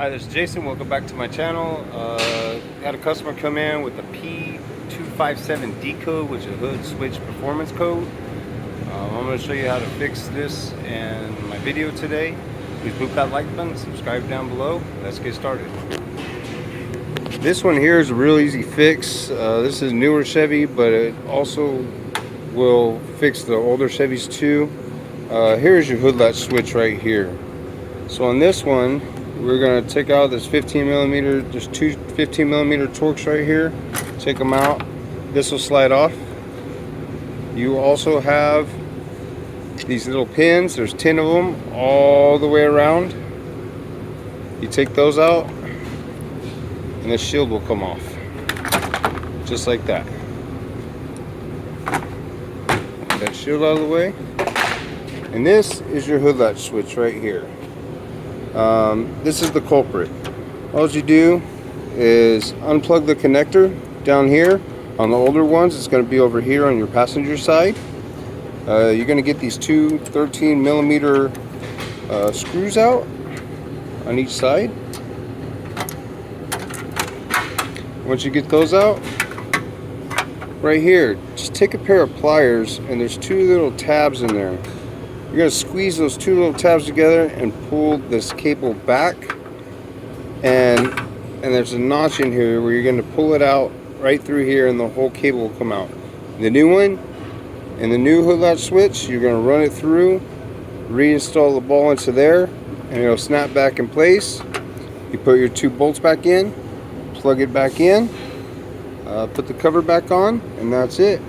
Hi, this is Jason. Welcome back to my channel. Had a customer come in with the P257D Code, which is a hood switch performance code. I'm going to show you how to fix this in my video today. Please click that like button, subscribe down below. Let's get started. This one here is a real easy fix. This is newer Chevy, but it also will fix the older Chevys too. Here's your hood latch switch right here. So on this one, we're going to take out this 15 millimeter, there's two 15 millimeter Torx right here. Take them out. This will slide off. You also have these little pins. There's 10 of them all the way around. You take those out and the shield will come off. Just like that. Get that shield out of the way. And this is your hood latch switch right here. This is the culprit. All you do is unplug the connector down here. On the older ones, it's going to be over here on your passenger side. You're going to get these two 13 millimeter screws out on each side. Once you get those out, right here, just take a pair of pliers, and there's two little tabs in there. You're going to squeeze those two little tabs together and pull this cable back, and there's a notch in here where you're going to pull it out right through here, and the whole cable will come out. The new one, and the new hood latch switch, you're going to run it through, reinstall the ball into there, and it'll snap back in place. You put your two bolts back in, plug it back in, put the cover back on, and that's it.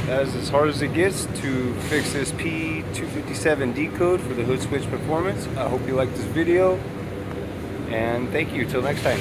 That is as hard as it gets to fix this P257D code for the hood switch performance. I hope you liked this video, and thank you. Till next time.